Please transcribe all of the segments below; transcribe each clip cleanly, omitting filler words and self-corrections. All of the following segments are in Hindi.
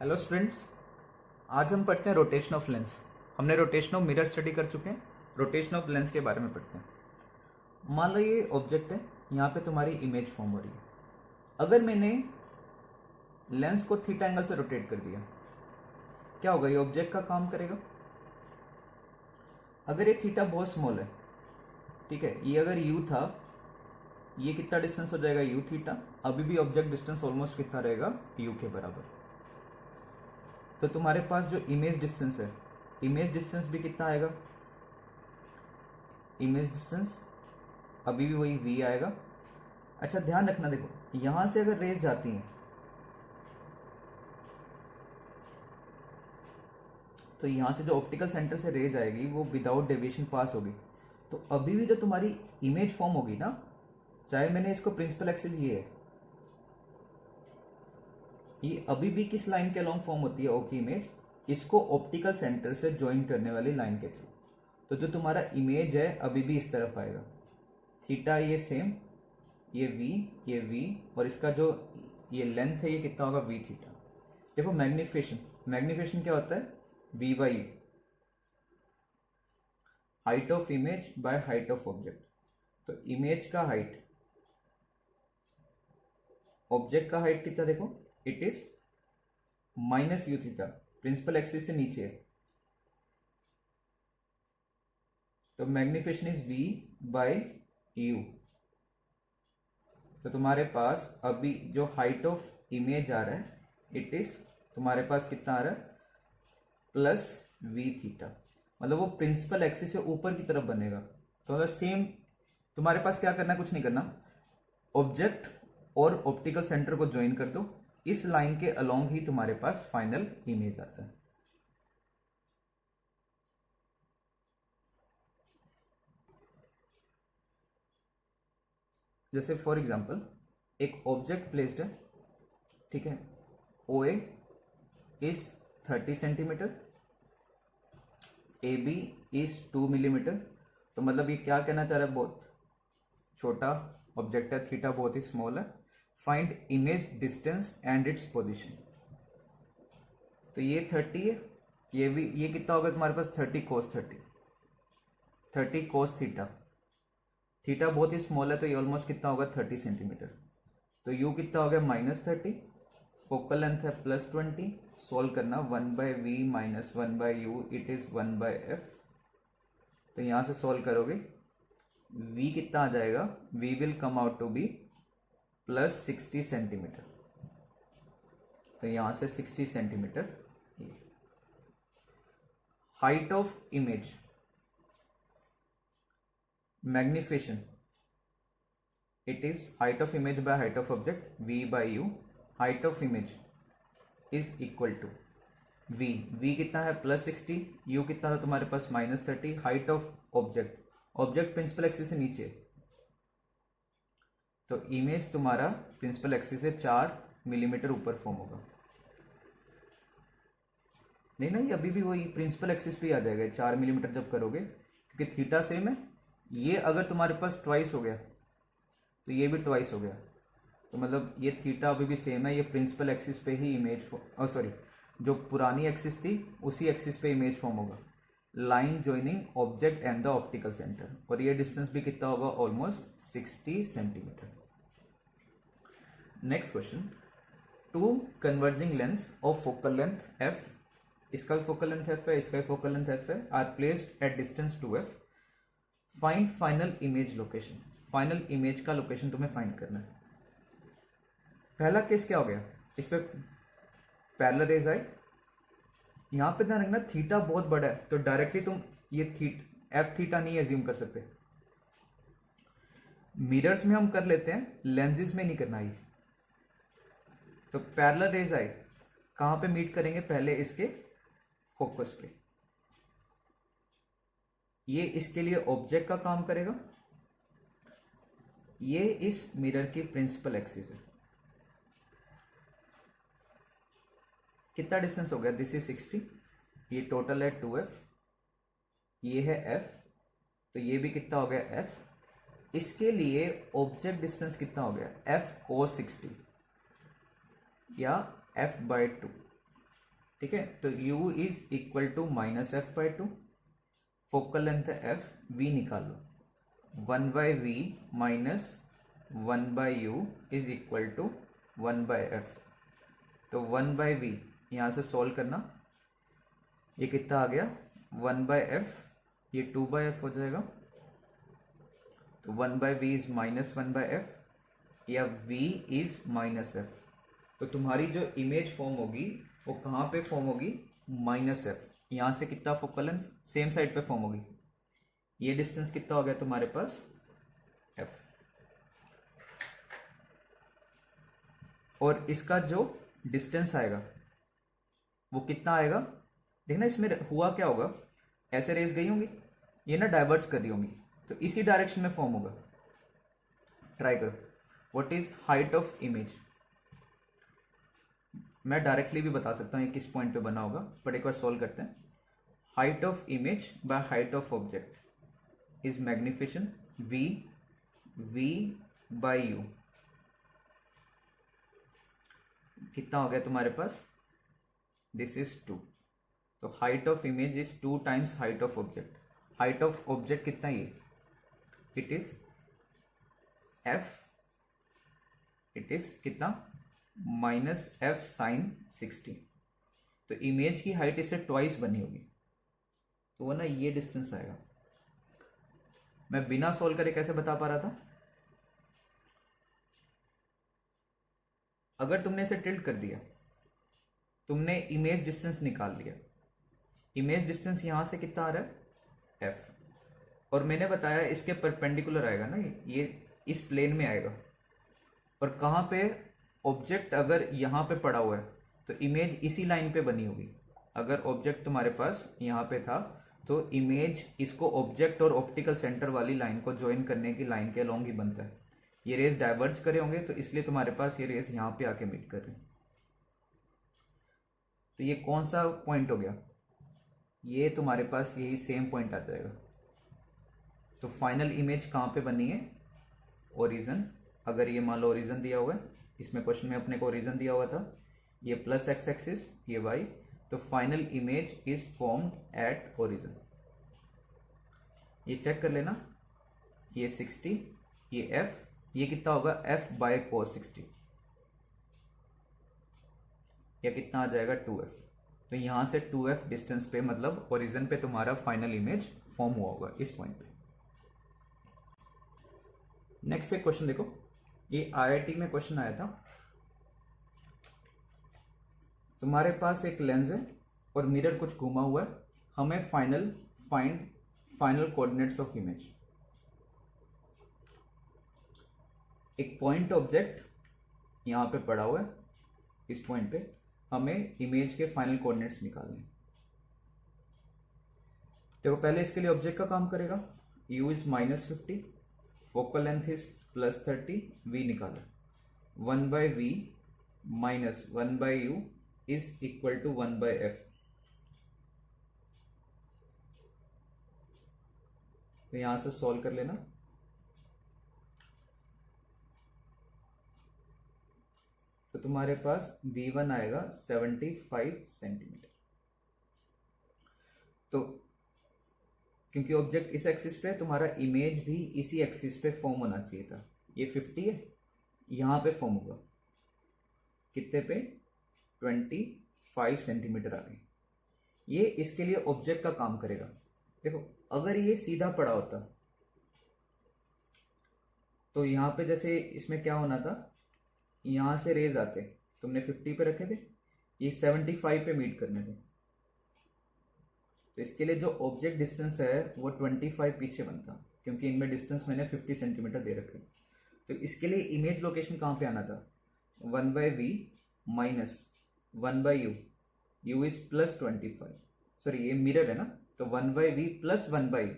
हेलो स्टूडेंट्स, आज हम पढ़ते हैं रोटेशन ऑफ लेंस। हमने रोटेशन ऑफ मिरर स्टडी कर चुके हैं, रोटेशन ऑफ लेंस के बारे में पढ़ते हैं। मान लो ये ऑब्जेक्ट है, यहाँ पे तुम्हारी इमेज फॉर्म हो रही है। अगर मैंने लेंस को थीटा एंगल से रोटेट कर दिया, क्या होगा? ये ऑब्जेक्ट का काम करेगा। अगर ये थीटा बहुत स्मॉल है, ठीक है, ये अगर यू था, ये कितना डिस्टेंस हो जाएगा? You theta. अभी भी ऑब्जेक्ट डिस्टेंस ऑलमोस्ट कितना रहेगा? यू के बराबर। तो तुम्हारे पास जो इमेज डिस्टेंस है, इमेज डिस्टेंस भी कितना आएगा? इमेज डिस्टेंस अभी भी वही v आएगा। अच्छा ध्यान रखना, देखो यहां से अगर रेज जाती हैं तो यहां से जो ऑप्टिकल सेंटर से रेज आएगी वो विदाउट डेविएशन पास होगी। तो अभी भी जो तुम्हारी इमेज फॉर्म होगी ना, चाहे मैंने इसको प्रिंसिपल एक्सिस ये है, ये अभी भी किस लाइन के अलोंग फॉर्म होती है? ओ की इमेज, इसको ऑप्टिकल सेंटर से ज्वाइन करने वाली लाइन के थ्रू। तो जो तुम्हारा इमेज है अभी भी इस तरफ आएगा। थीटा ये सेम, ये v और इसका जो ये लेंथ है ये कितना होगा? v theta. देखो मैग्निफिकेशन क्या होता है? v by u, height of image by height of object. तो इमेज का हाइट, ऑब्जेक्ट का हाइट कितना? देखो it is minus u theta, principal axis से नीचे है, तो magnification is v by u। तो तुम्हारे पास अभी जो हाइट ऑफ इमेज आ रहा है, इट इज तुम्हारे पास कितना आ रहा है? Plus v theta. मतलब वो प्रिंसिपल एक्सिस से ऊपर की तरफ बनेगा। तो मतलब सेम तुम्हारे पास क्या करना है? कुछ नहीं करना, ऑब्जेक्ट और ऑप्टिकल सेंटर को ज्वाइन कर दो, इस लाइन के अलोंग ही तुम्हारे पास फाइनल इमेज आता है। जैसे फॉर एग्जांपल एक ऑब्जेक्ट प्लेस्ड है, ठीक है, O A is 30 centimetre, A B is 2 millimetre. तो मतलब ये क्या कहना चाह रहा है? बहुत छोटा ऑब्जेक्ट है, थीटा बहुत ही स्मॉल है, find image distance and its position. तो ये 30 है, ये भी, ये कितना होगा तुम्हारे पास? 30 कोस 30 कोस थीटा। थीटा बहुत ही स्मॉल है तो ये ऑलमोस्ट कितना होगा? 30 सेंटीमीटर। तो यू कितना हो गया? -30, फोकल लेंथ है +20। सॉल्व करना, 1/v minus 1/u, it is 1/f। तो यहां से सॉल्व करोगे, v कितना आ जाएगा? v will come out to be +60 centimetre. तो यहां से 60 centimetre. Height of image, magnification, it is height of image by height of object, v by u। height of image is equal to v कितना है? +60, u कितना था तुम्हारे पास? -30। Height of object principal axis से नीचे, तो इमेज तुम्हारा प्रिंसिपल एक्सिस से 4 मिलीमीटर ऊपर फॉर्म होगा। नहीं, अभी भी वही प्रिंसिपल एक्सिस पे आ जाएगा 4 मिलीमीटर जब करोगे, क्योंकि थीटा सेम है। ये अगर तुम्हारे पास ट्वाइस हो गया तो ये भी ट्वाइस हो गया, तो मतलब ये थीटा अभी भी सेम है, ये प्रिंसिपल एक्सिस पे ही इमेज सॉरी, जो पुरानी एक्सिस थी उसी एक्सिस पे इमेज फॉर्म होगा। Line joining object and the optical centre, और ये डिस्टेंस भी कितना होगा? Almost 60 centimetre. Next question, two converging lens of focal length f, इसका भी फोकल लेंथ f है, इसका भी फोकल लेंथ f है, are placed at distance 2f। Find final image location. Final image का लोकेशन तुम्हें फाइंड करना है। पहला केस क्या हो गया? इस पे पैरेलल रेज आए, यहां पे ध्यान रखना थीटा बहुत बड़ा है, तो डायरेक्टली तुम ये एफ थीटा नहीं एज्यूम कर सकते। मिरर्स में हम कर लेते हैं, लेंसेज में नहीं करना ये। तो पैरेलल रेज आए, कहां पे मीट करेंगे? पहले इसके फोकस पे। ये इसके लिए ऑब्जेक्ट का काम करेगा, ये इस मिरर की प्रिंसिपल एक्सिस है। कितना डिस्टेंस हो गया? दिस इज 60, ये टोटल है 2f, ये है f, तो ये भी कितना हो गया? f। इसके लिए ऑब्जेक्ट डिस्टेंस कितना हो गया? f cos 60 या f/2। ठीक है, तो u is equal to minus f by two, focal length f, v निकाल लो, 1 by we minus 1 by you is equal to 1 by f. तो 1 बाई वी यहाँ से सॉल्व करना, ये कितना आ गया 1 बाई एफ, ये 2 बाई एफ हो जाएगा, तो 1 by v is minus 1 by f, या v इज माइनस एफ। तो तुम्हारी जो इमेज फॉर्म होगी वो कहाँ पे फॉर्म होगी, माइनस एफ। यहाँ से कितना फोकल लेंथ सेम साइड पे फॉर्म होगी, ये डिस्टेंस कितना हो गया तुम्हारे पास f, और इसका जो डिस्टेंस आएगा वो कितना आएगा। देखना इसमें हुआ क्या होगा, ऐसे रेस गई होंगी, ये ना डाइवर्ज कर रही होंगी, तो इसी डायरेक्शन में फॉर्म होगा। ट्राई करो, what is height of image. मैं डायरेक्टली भी बता सकता हूँ ये किस पॉइंट पे बना होगा, बट एक बार सॉल्व करते हैं। Height of image by height of object is magnification v by you. कितना हो गया तुम्हारे पास, दिस इज 2, तो height of image is 2 times height of object. Height of object कितना, ये it is f, it is कितना माइनस एफ साइन 60। तो इमेज की हाइट इससे ट्वाइस बनी होगी, तो वो ना ये डिस्टेंस आएगा। मैं बिना सोल्व करे कैसे बता पा रहा था, अगर तुमने इसे टिल्ट कर दिया, तुमने इमेज डिस्टेंस निकाल लिया, इमेज डिस्टेंस यहां से कितना आ रहा है f, और मैंने बताया इसके परपेंडिकुलर आएगा ना, ये इस प्लेन में आएगा, और कहाँ पे ऑब्जेक्ट अगर यहाँ पे पड़ा हुआ है तो इमेज इसी लाइन पे बनी होगी। अगर ऑब्जेक्ट तुम्हारे पास यहाँ पे था तो इमेज इसको ऑब्जेक्ट और ऑप्टिकल सेंटर वाली लाइन को ज्वाइन करने की लाइन के अलोंग ही बनता है। ये रेस डाइवर्ज करे होंगे तो इसलिए तुम्हारे पास ये रेस यहाँ पे आके मीट कर रही है। तो ये कौन सा पॉइंट हो गया, ये तुम्हारे पास यही सेम पॉइंट आ जाएगा। तो फाइनल इमेज कहाँ पे बनी है, ओरिजिन। अगर ये मान लो ओरिजिन दिया हुआ है, इसमें क्वेश्चन में अपने को ओरिजिन दिया हुआ था, ये प्लस एक्स एक्सिस, ये वाई, तो final image is formed at origin. ये चेक कर लेना, ये 60, ये f, ये कितना होगा f बाय cos 60, या कितना आ जाएगा 2f। तो यहां से 2f डिस्टेंस पे मतलब ओरिजिन पे तुम्हारा फाइनल इमेज फॉर्म हुआ होगा इस पॉइंट पे। नेक्स्ट एक क्वेश्चन देखो, ये IIT में क्वेश्चन आया था। तुम्हारे पास एक लेंस है और मिरर कुछ घुमा हुआ है, हमें find final coordinates of image. एक पॉइंट ऑब्जेक्ट यहां पे पड़ा हुआ है, इस पॉइंट पे हमें इमेज के फाइनल कोऑर्डिनेट्स निकालने। देखो पहले इसके लिए ऑब्जेक्ट का काम करेगा, u is -50, focal length is +30, v निकाला, 1 by we minus 1 by you is equal to 1 by f. तो यहां से सॉल्व कर लेना, तो तुम्हारे पास v1 आएगा 75 सेंटीमीटर। तो क्योंकि ऑब्जेक्ट इस एक्सिस पे है, तुम्हारा इमेज भी इसी एक्सिस पे फॉर्म होना चाहिए था। ये 50 है, यहां पे फॉर्म होगा कितने पे, 25 सेंटीमीटर आ गई। ये इसके लिए ऑब्जेक्ट का काम करेगा। देखो अगर ये सीधा पड़ा होता तो यहां पे जैसे इसमें क्या होना था, यहां से रेज आते, तुमने 50 पे रखे थे, ये 75 पे मीट करने थे, तो इसके लिए जो ऑब्जेक्ट डिस्टेंस है वो 25 पीछे बनता, क्योंकि इनमें डिस्टेंस मैंने 50 सेंटीमीटर दे रखे। तो इसके लिए इमेज लोकेशन कहाँ पे आना था, 1 by we minus 1 by U, U is +25, sorry ये मिरर है ना, तो 1 by V plus 1 by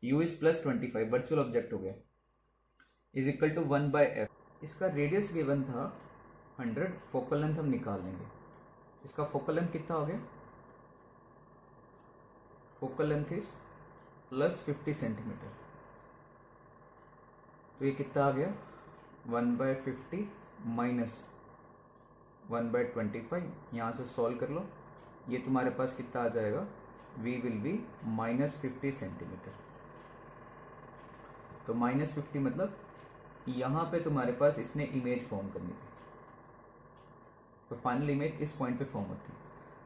you is +25, virtual object हो गया, is equal to 1 by F. इसका रेडियस गिवन था 100, फोकल लेंथ हम निकाल लेंगे। इसका फोकल लेंथ कितना हो गया, फोकल लेंथ इज +50 सेंटीमीटर, तो ये कितना आ गया 1 बाई 50 माइनस 1 बाई 25। यहाँ से सॉल्व कर लो, ये तुम्हारे पास कितना आ जाएगा, v विल बी -50 सेंटीमीटर। तो -50 मतलब यहाँ पे तुम्हारे पास इसने इमेज फॉर्म करनी थी, तो फाइनल इमेज इस पॉइंट पे फॉर्म होती।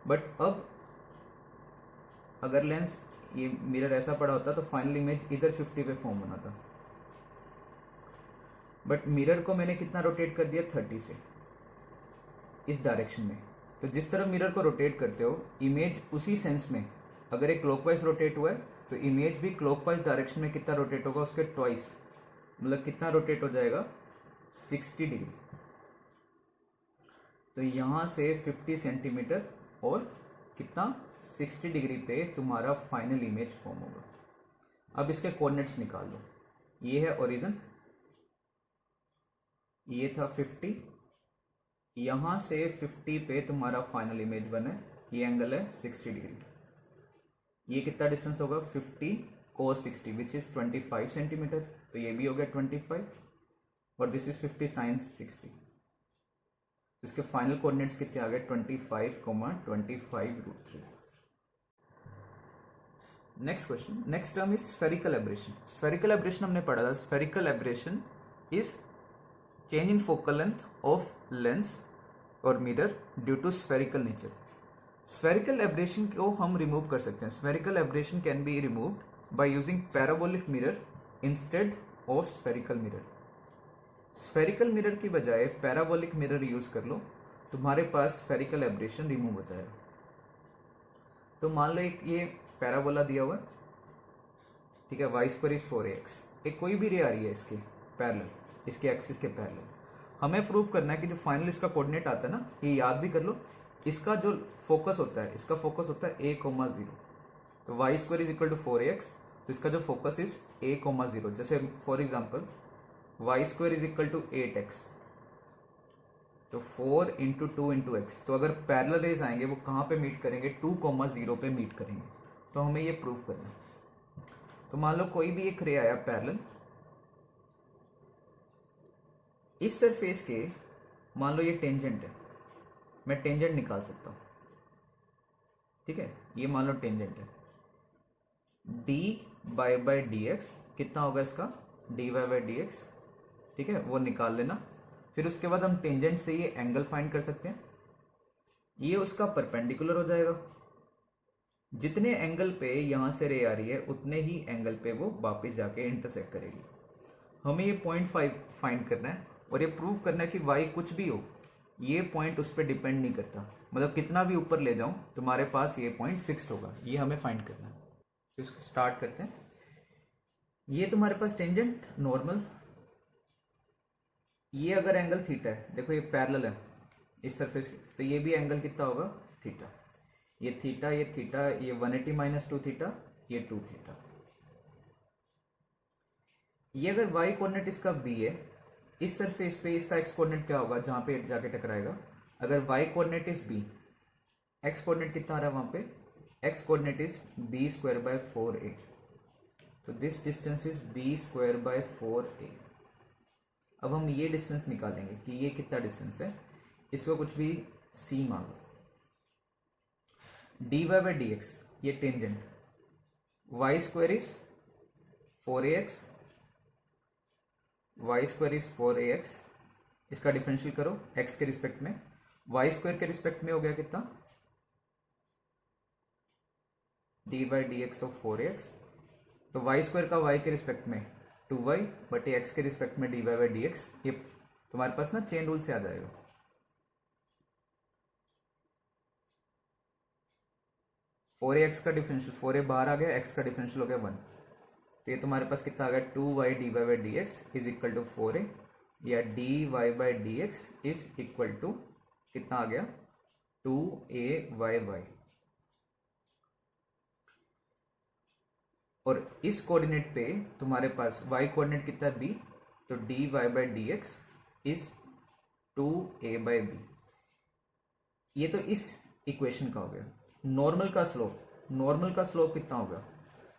बट अब अगर लेंस ये मिरर ऐसा पड़ा होता तो फाइनल इमेज इधर 50 पे फॉर्म होना था, बट मिरर को मैंने कितना रोटेट कर दिया, 30 से इस डायरेक्शन में। तो जिस तरह मिरर को रोटेट करते हो, इमेज उसी सेंस में अगर एक क्लॉकवाइज रोटेट हुआ है तो इमेज भी क्लॉकवाइज डायरेक्शन में कितना रोटेट होगा, उसके ट्वाइस, मतलब कितना रोटेट हो जाएगा, 60 डिग्री। तो यहाँ से 50 सेंटीमीटर और कितना, 60 डिग्री पे तुम्हारा फाइनल इमेज फॉर्म होगा। अब इसके कोऑर्डिनेट्स निकाल लो। ये है ओरिजिन, ये था 50, यहाँ से 50 पे तुम्हारा फाइनल इमेज बने, ये एंगल है 60 डिग्री। ये कितना डिस्टेंस होगा, 50 cos 60 विच इज 25 सेंटीमीटर। तो ये भी हो गया 25 और दिस इज 50 sin 60। इसके फाइनल कोऑर्डिनेट्स कितने आ गए, 25,25√3। Next question, next term is spherical aberration. Spherical aberration हमने पढ़ा था, spherical aberration is change in focal length of lens और mirror due to spherical nature. Spherical aberration को हम रिमूव कर सकते हैं। Spherical aberration can be removed by using parabolic mirror instead of spherical mirror. Spherical mirror की बजाय पैराबोलिक मिरर यूज कर लो, तुम्हारे पास स्फेरिकल एब्रेशन रिमूव हो जाएगा। तो मान लो एक ये पैराबोला दिया हुआ है, ठीक है, y² = 4ax। एक कोई भी रे आ रही है इसके पैरेलल, इसके एक्सिस के पैरेलल। हमें प्रूव करना है कि जो फाइनल इसका कोऑर्डिनेट आता है ना, ये याद भी कर लो, इसका जो फोकस होता है, इसका फोकस होता है a, 0। तो y² = 4ax, तो इसका जो फोकस इज a, 0। जैसे फॉर एग्जांपल y² = 8x, तो 4 × 2 × x। तो अगर पैरेलल रेज आएंगे वो कहाँ पे मीट करेंगे, 2, 0 पे मीट करेंगे। तो हमें ये प्रूव करना है। तो मान लो कोई भी एक रे आया पैरेलल, इस सरफेस के मान लो ये टेंजेंट है, मैं टेंजेंट निकाल सकता हूं, ठीक है, ये मान लो टेंजेंट है। dy/dx कितना होगा इसका, dy/dx, ठीक है, वो निकाल लेना। फिर उसके बाद हम टेंजेंट से ये एंगल फाइंड कर सकते हैं, ये उसका परपेंडिकुलर हो जाएगा। जितने एंगल पे यहां से रे आ रही है उतने ही एंगल पे वो वापस जाके इंटरसेक्ट करेगी। हमें ये 0.5 फाइंड करना है और ये प्रूव करना है कि y कुछ भी हो, ये पॉइंट उस पर डिपेंड नहीं करता। मतलब कितना भी ऊपर ले जाऊं तुम्हारे पास ये पॉइंट फिक्स्ड होगा। ये हमें फाइंड करना है। तो इसको स्टार्ट करते हैं। ये तुम्हारे पास टेंजेंट नॉर्मल, ये अगर एंगल थीटा है, देखो ये पैरेलल है इस सरफेस के, तो ये भी एंगल कितना होगा, थीटा। ये थीटा, ये थीटा, ये 180 - 2 थीटा, ये 2 थीटा। ये अगर y कोऑर्डिनेट इसका b है, इस सरफेस पे इसका x कोऑर्डिनेट क्या होगा, जहां पे जाके टकराएगा। अगर y coordinate is b, x coordinate कितना आ रहा है वहां पे, x कोऑर्डिनेट इज b²/4a। तो दिस डिस्टेंस इज b²/4a। अब हम ये डिस्टेंस निकालेंगे कि ये कितना डिस्टेंस है, इसको कुछ भी c मान लो। dy/dx ये tangent, y² is 4ax, y² is 4ax, इसका डिफरेंशियल करो x के रिस्पेक्ट में, y² के रिस्पेक्ट में हो गया कितना, dy/dx ऑफ 4ax। तो y² का y के रिस्पेक्ट में 2y बटे x के रिस्पेक्ट में dy/dx। ये तुम्हारे पास ना चेन रूल से आ जाएगा। फोर एक्स का डिफरेंशियल, 4a बाहर आ गया, x का डिफरेंशियल हो गया 1। तो ये तुम्हारे पास कितना आ गया, 2y dy/dx is equal to 4a, या dy/dx इज इक्वल टू कितना आ गया, 2ay। और इस कोऑर्डिनेट पे तुम्हारे पास y कोऑर्डिनेट कितना है, b, तो dy/dx इज 2a/b। ये तो इस इक्वेशन का हो गया। नॉर्मल का स्लोप, नॉर्मल का स्लोप कितना होगा,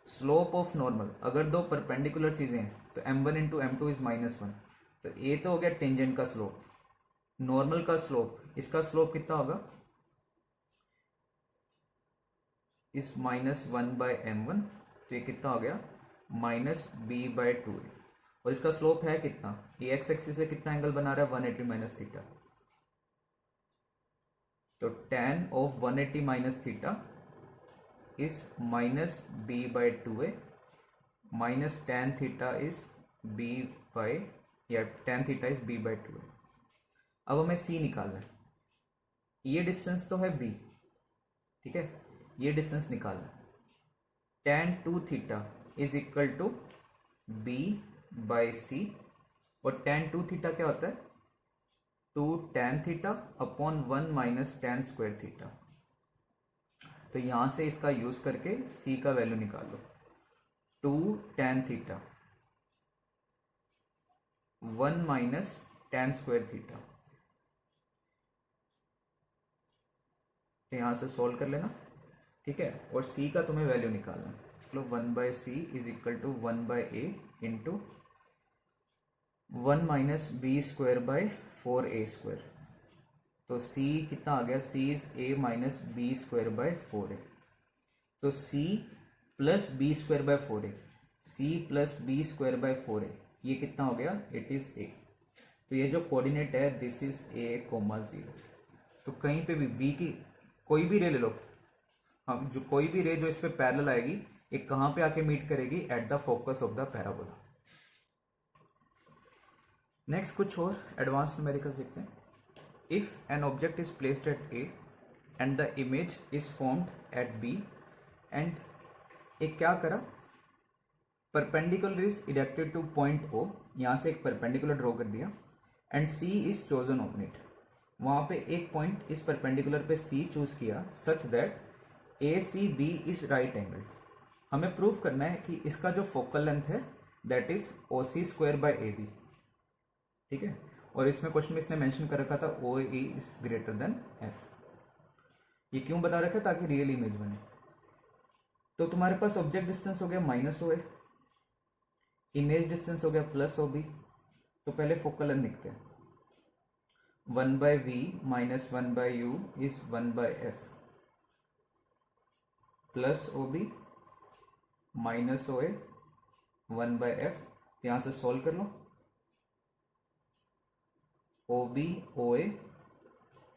स्लोप ऑफ नॉर्मल, अगर दो परपेंडिकुलर चीजें हैं तो m1 × m2 इज -1। तो ये तो हो गया टेंजेंट का स्लोप। नॉर्मल का स्लोप, इसका स्लोप कितना होगा, इज -1/m1, तो ये कितना हो गया -b/2a, और इसका स्लोप है कितना, ये एक्स एक्सिस से कितना एंगल बना रहा है 180 माइनस थीटा, तो tan of 180 minus theta is -b/2a minus tan theta is tan theta is b/2a। अब हमें c निकालना है, ये डिस्टेंस तो है b, ठीक है, ये डिस्टेंस निकालना है। tan 2 theta is equal to b/c, और tan 2 थीटा क्या होता है 2 tan theta upon 1 minus tan square theta, तो यहां से इसका यूज करके c का वैल्यू निकाल लो। 2 tan theta 1 minus tan square theta, तो यहां से सॉल्व कर लेना, ठीक है, और c का तुम्हें वैल्यू निकालना है। लो 1/c is equal to 1/a into 1 minus b square by 4a square, तो c कितना आ गया, c is a minus b square by 4a, तो c plus b square by 4a, c plus b square by 4a, ये कितना हो गया, इट इज a। तो ये जो कोऑर्डिनेट है दिस इज a, 0, तो कहीं पे भी b की कोई भी रे ले लो, हम जो कोई भी रे जो इस पे पैरेलल आएगी, ये कहां पे आके मीट करेगी, at the focus of the parabola. Next कुछ और एडवांस न्यूमेरिकल्स देखते हैं। If an object is placed at A and the image is formed at B, and एक क्या करा, perpendicular is erected to point O, यहां से एक परपेंडिकुलर ड्रॉ कर दिया, and C is chosen on it, वहां पे एक पॉइंट इस परपेंडिकुलर पे सी चूज किया such that A C B is right angle. हमें प्रूव करना है कि इसका जो फोकल लेंथ है that is O C square by A B, ठीक है, और इसमें क्वेश्चन में इसने मेंशन कर रखा था ओ A is greater than F. ये क्यों बता रखा है, ताकि रियल इमेज बने। तो तुम्हारे पास ऑब्जेक्ट डिस्टेंस हो गया माइनस ओ ए, इमेज डिस्टेंस हो गया प्लस ओ बी, तो पहले फोकल लेंथ लिखते हैं। 1/v minus 1/u is 1/f plus OB minus OA 1/f, तो यहां से सॉल्व कर लो। OB OA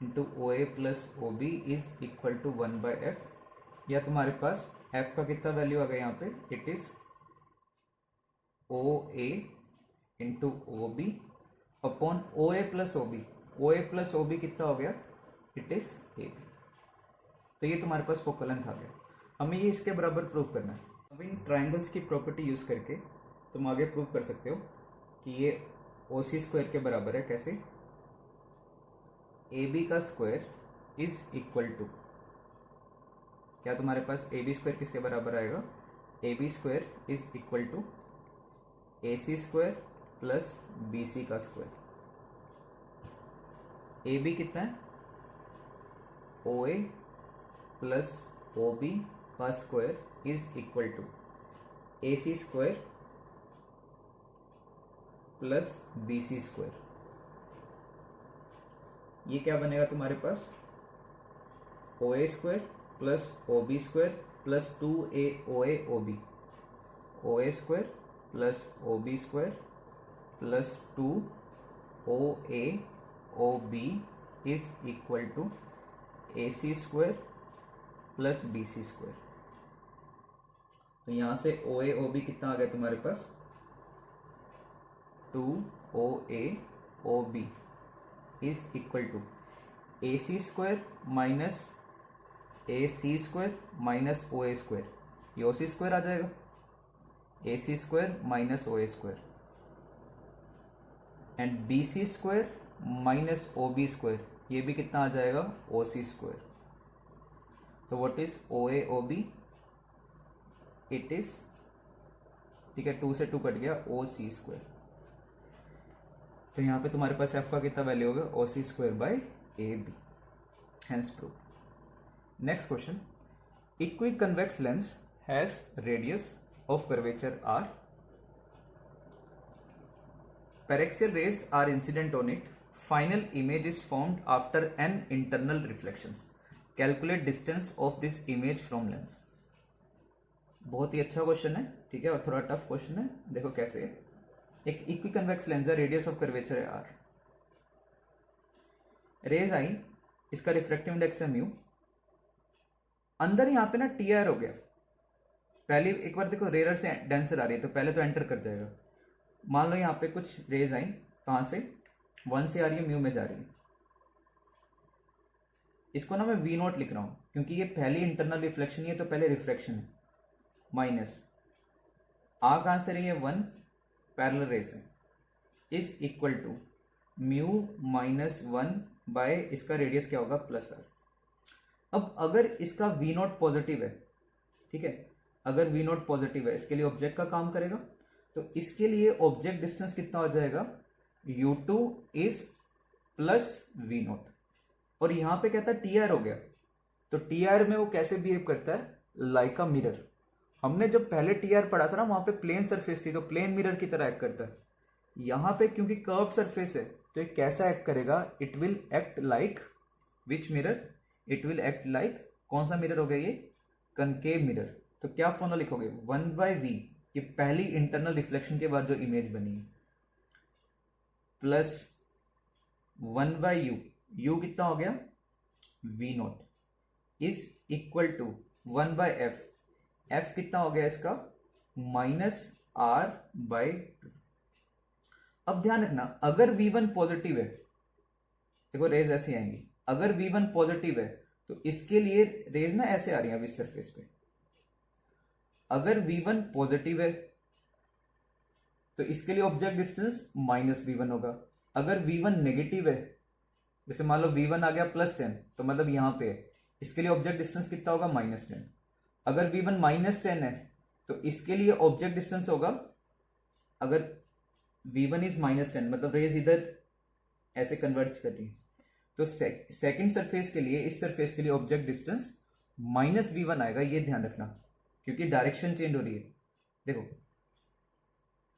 into OA plus OB is equal to 1/f, या तुम्हारे पास f का कितना वैल्यू आ गया यहाँ पे, it is OA into OB upon OA plus OB, OA plus OB कितना हो गया, इट इज AB। तो ये तुम्हारे पास फोकल लेंथ आ गया। हमें ये इसके बराबर प्रूव करना है। अब इन ट्राइंगल्स की प्रॉपर्टी यूज करके तुम आगे प्रूव कर सकते हो कि ये OC स्क्वायर के बराबर है। कैसे, AB का स्क्वायर इज इक्वल टू, क्या तुम्हारे पास AB स्क्वायर किसके बराबर आएगा, AB square is equal to AC square plus BC का स्क्वायर। AB कितना है, OA प्लस OB का square is equal to AC square plus BC square. ये क्या बनेगा तुम्हारे पास, OA square plus OB square plus 2A OA OB, OA square plus OB square plus 2 OA OB is equal to AC square plus BC square. तो यहां से OA OB कितना आ गया तुम्हारे पास, 2 OA OB is equal to AC square minus AC square minus OA square, ये OC स्क्वायर आ जाएगा, AC square minus OA square, and BC square minus OB square, ये भी कितना आ जाएगा, OC स्क्वायर। तो what is OA OB, it is, ठीक है, 2 से 2 कट गया, OC स्क्वायर। तो यहां पे तुम्हारे पास f का कितना वैल्यू होगा, OC square by AB, hence prove. Next question, equi convex lens has radius of curvature r, paraxial rays are incident on it, final image is formed after n internal reflections, calculate distance of this image from lens। बहुत ही अच्छा क्वेश्चन है, ठीक है, और थोड़ा टफ क्वेश्चन है। देखो कैसे है। एक इक्वी कन्वेक्स लेंस है, रेडियस ऑफ कर्वेचर है आर, रेज आई, इसका रिफ्रैक्टिव इंडेक्स है म्यू, अंदर यहाँ पे ना टी आर हो गया। पहले एक बार देखो रेयर से डेंसर आ रही है तो पहले तो एंटर कर जाएगा। मान लो यहाँ पे कुछ रेज आई, कहाँ से, 1 से आ रही है, म्यू में जा रही है। इसको ना मैं वी नोट लिख रहा हूँ क्योंकि ये पहली इंटरनल रिफ्लेक्शन है तो पहले रिफ्लेक्शन है, माइनस आ कहाँ से रही है 1, पैरेलल रेस है, is equal to mu minus 1 by इसका रेडियस क्या होगा प्लस आर। अब अगर इसका वी नोट पॉजिटिव है, ठीक है, अगर वी नोट पॉजिटिव है इसके लिए ऑब्जेक्ट का काम करेगा, तो इसके लिए ऑब्जेक्ट डिस्टेंस कितना हो जाएगा, u2 is plus we note, और यहां पे कहता है टी आर हो गया, तो टी आर में वो कैसे बिहेव करता है, लाइक अ मिरर। हमने जब पहले टी आर पढ़ा था ना वहां पे प्लेन सरफेस थी तो प्लेन मिरर की तरह एक्ट करता है। यहां पे क्योंकि कर्व सरफेस है तो ये कैसा एक्ट करेगा, it will act like which mirror, it will act like, कौन सा मिरर हो गया ये, कनकेव मिरर। तो क्या फॉर्मूला लिखोगे, 1/v, ये पहली इंटरनल रिफ्लेक्शन के बाद जो इमेज बनी है, प्लस 1/u, u कितना हो गया v naught, is equal to 1/f, f कितना हो गया इसका माइनस r बाई 2। अब ध्यान रखना अगर v1 पॉजिटिव है, देखो रेज ऐसी आएंगी, अगर v1 पॉजिटिव है तो इसके लिए रेज ना ऐसे आ रही है इस सरफेस पे, अगर v1 पॉजिटिव है तो इसके लिए ऑब्जेक्ट डिस्टेंस माइनस v1 होगा। अगर v1 नेगेटिव है, जैसे मान लो v1 आ गया +10 तो मतलब यहां पे है, इसके लिए ऑब्जेक्ट डिस्टेंस कितना होगा -10। अगर v1 -10 है तो इसके लिए ऑब्जेक्ट डिस्टेंस होगा, अगर v1 इज -10 मतलब रेज इधर ऐसे कन्वर्ट कर रही है, तो सेकंड सरफेस के लिए, इस सरफेस के लिए ऑब्जेक्ट डिस्टेंस -v1 आएगा, ये ध्यान रखना क्योंकि डायरेक्शन चेंज हो रही है। देखो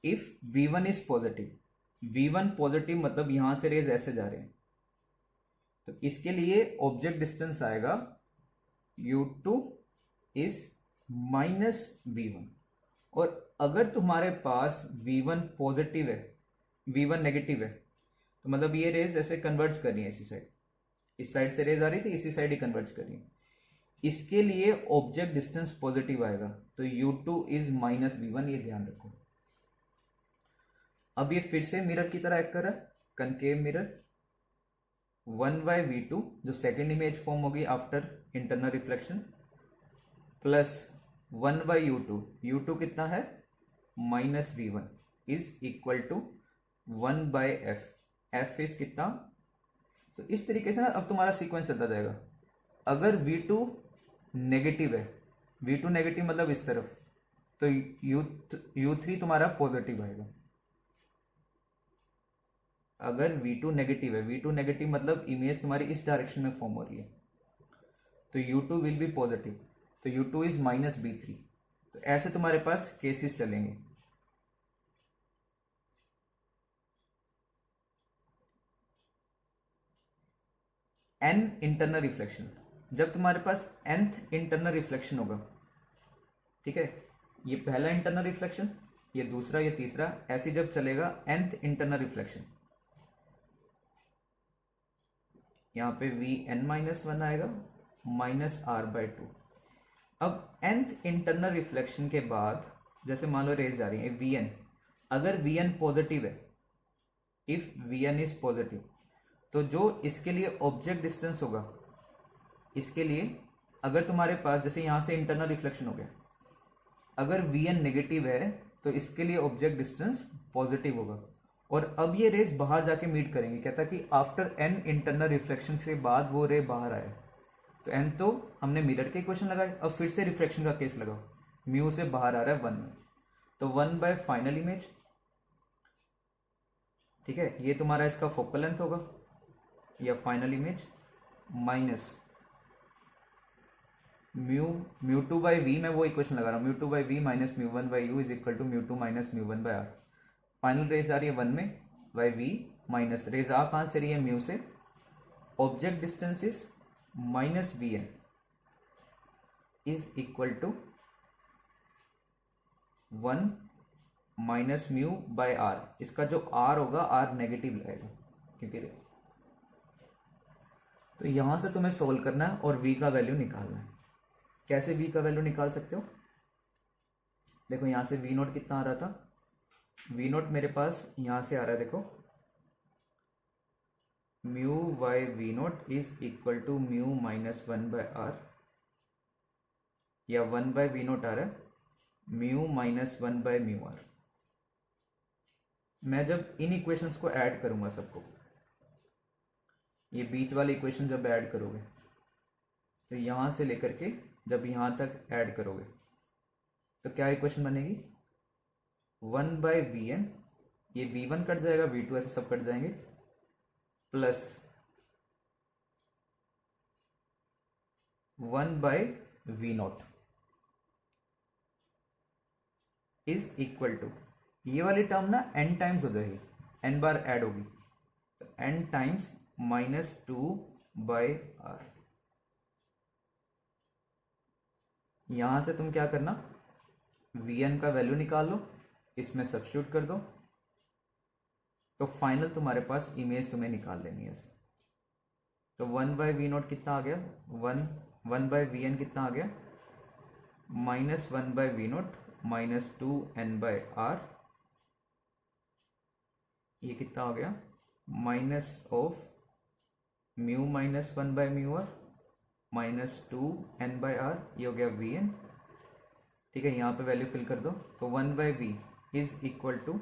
if v1 is positive, v1 positive मतलब यहां से रेज ऐसे जा रहे हैं, तो इसके लिए ऑब्जेक्ट डिस्टेंस आएगा u2 इज -v1। और अगर तुम्हारे पास v1 पॉजिटिव है, v1 नेगेटिव है, तो मतलब ये रेज ऐसे कन्वर्ट कर रही है इसी साइड, इस साइड से रेज आ रही थी इसी साइड ही कन्वर्ट कर रही है, इसके लिए ऑब्जेक्ट डिस्टेंस पॉजिटिव आएगा, तो u2 इज -v1, ये ध्यान रखो। अब ये फिर से मिरर की तरह एक्ट कर रहा है, कनकेव मिरर, 1/v2 जो सेकेंड इमेज फॉर्म होगी after internal reflection, plus 1/u2, u2 कितना है -v1, is equal to 1/f, f is कितना। तो इस तरीके से ना अब तुम्हारा सीक्वेंस चलता जाएगा। अगर v2 नेगेटिव है, v2 नेगेटिव मतलब इस तरफ, तो u3 तुम्हारा पॉजिटिव आएगा। अगर v2 नेगेटिव है, v2 नेगेटिव मतलब इमेज तुम्हारी इस डायरेक्शन में फॉर्म हो रही है, तो u2 विल बी पॉजिटिव, तो u2 इज -b3। तो ऐसे तुम्हारे पास केसेस चलेंगे। n इंटरनल रिफ्लेक्शन, जब तुम्हारे पास nth इंटरनल रिफ्लेक्शन होगा, ठीक है, ये पहला इंटरनल रिफ्लेक्शन, ये दूसरा, ये तीसरा, ऐसे जब चलेगा nth इंटरनल रिफ्लेक्शन, यहाँ पे vn-1 आएगा -r/2। अब nth इंटरनल रिफ्लेक्शन के बाद जैसे मान लो रेज जा रही है vn, अगर vn पॉजिटिव है, इफ vn इज पॉजिटिव, तो जो इसके लिए ऑब्जेक्ट डिस्टेंस होगा, इसके लिए अगर तुम्हारे पास जैसे यहां से इंटरनल रिफ्लेक्शन हो गया, अगर vn नेगेटिव है तो इसके लिए ऑब्जेक्ट डिस्टेंस पॉजिटिव होगा, और अब ये रेज बाहर जाके मीट करेंगे। कहता कि आफ्टर n इंटरनल रिफ्लेक्शन के बाद वो रे बाहर आए, तो n तो हमने मिरर के इक्वेशन लगाए, अब फिर से रिफ्लेक्शन का केस लगाओ, म्यू से बाहर आ रहा है 1 में, तो 1/फाइनल इमेज, ठीक है, ये तुम्हारा इसका फोकल लेंथ होगा या फाइनल इमेज, माइनस μ2/v, मैं वो इक्वेशन लगा रहा हूँ, μ2/v minus μ1/u is equal to μ2 minus μ1/r। Final rays आ रही है 1 में बाई v, माइनस रेज आ कहां से रही है म्यू से, object distance is -vn is equal to 1 minus mu by R, इसका जो आर होगा आर नेगेटिव लगेगा क्योंकि तो यहां से तुम्हें सोल्व करना है और v का वैल्यू निकालना है। कैसे v का वैल्यू निकाल सकते हो? देखो यहां से v नोट कितना आ रहा था, v नोट मेरे पास यहां से आ रहा है, देखो mu by v naught is equal to mu minus 1 by r, या 1 बाय वी नोट आ रहा है mu minus 1 by mu r. मैं जब इन इक्वेशंस को ऐड करूंगा सबको, ये बीच वाले इक्वेशन जब ऐड करोगे तो यहां से लेकर के जब यहां तक ऐड करोगे तो क्या इक्वेशन बनेगी, 1 बाय वी एन, ये v1 कट जाएगा, v2 ऐसे सब कट जाएंगे, plus 1 by v naught is equal to, ये वाली टर्म ना n टाइम्स हो जाएगी, n बार ऐड होगी, तो n times minus 2 by r. यहां से तुम क्या करना, vn का वैल्यू निकाल लो, इसमें सब्स्टिट्यूट कर दो, तो फाइनल तुम्हारे पास इमेज तुम्हें निकाल लेनी है। तो 1 बाय वी नोट कितना आ गया, 1 बाय वी एन कितना आ गया, minus 1 by v naught minus 2n by r, ये कितना हो गया, minus of mu minus 1 by mu r minus 2n by r, ये हो गया वी एन। ठीक है, यहाँ पे वैल्यू फिल कर दो, तो 1 by v is equal to,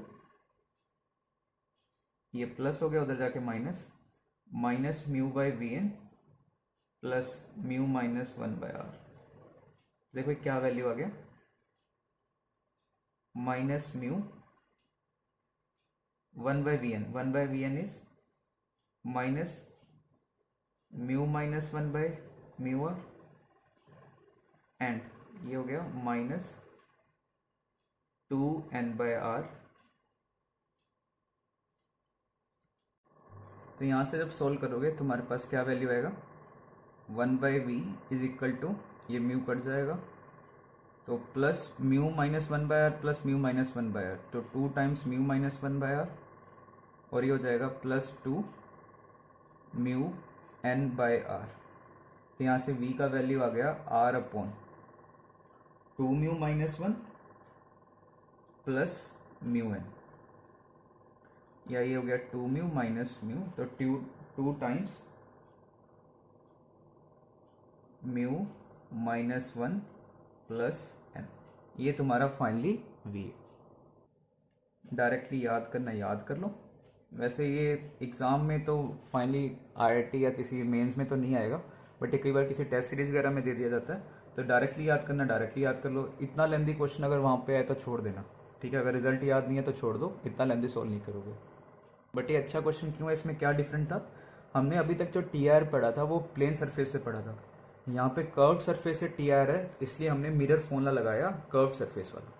ये प्लस हो गया उधर जाके minus mu by v n plus mu minus 1 by r. देखो क्या वैल्यू आ गया, minus mu 1 by v n is minus mu minus 1 by mu r, and ये हो गया माइनस 2n बाय आर। तो यहां से जब सोल्व करोगे तुम्हारे पास क्या वैल्यू आएगा, 1 by v is equal to, ये म्यू कट जाएगा, तो plus mu minus 1 by r plus mu minus 1 by r, तो 2 times mu minus 1 by r, और ये हो जाएगा plus 2 mu n by r. तो यहाँ से v का वैल्यू आ गया r upon 2 mu minus 1 plus mu n, या ये हो गया 2 म्यू माइनस म्यू, तो 2 times mu minus 1 plus n, ये तुम्हारा फाइनली v है। डायरेक्टली याद करना याद कर लो, वैसे ये एग्ज़ाम में तो फाइनली आईआईटी या किसी मेंस में तो नहीं आएगा, बट ये कई बार किसी टेस्ट सीरीज वगैरह में दे दिया जाता है, तो डायरेक्टली याद करना, डायरेक्टली याद कर लो। इतना लेंदी क्वेश्चन अगर वहाँ पे आए तो छोड़ देना, ठीक है, अगर रिजल्ट याद नहीं है तो छोड़ दो, इतना लेंदी सॉल्व नहीं करोगे। बट ये अच्छा क्वेश्चन क्यों है, इसमें क्या डिफरेंट था, हमने अभी तक जो टी आर पढ़ा था वो प्लेन सरफेस से पढ़ा था, यहाँ पे कर्व सरफेस से टी आर है, इसलिए हमने मिरर फॉर्मूला लगाया कर्व सरफेस वाला।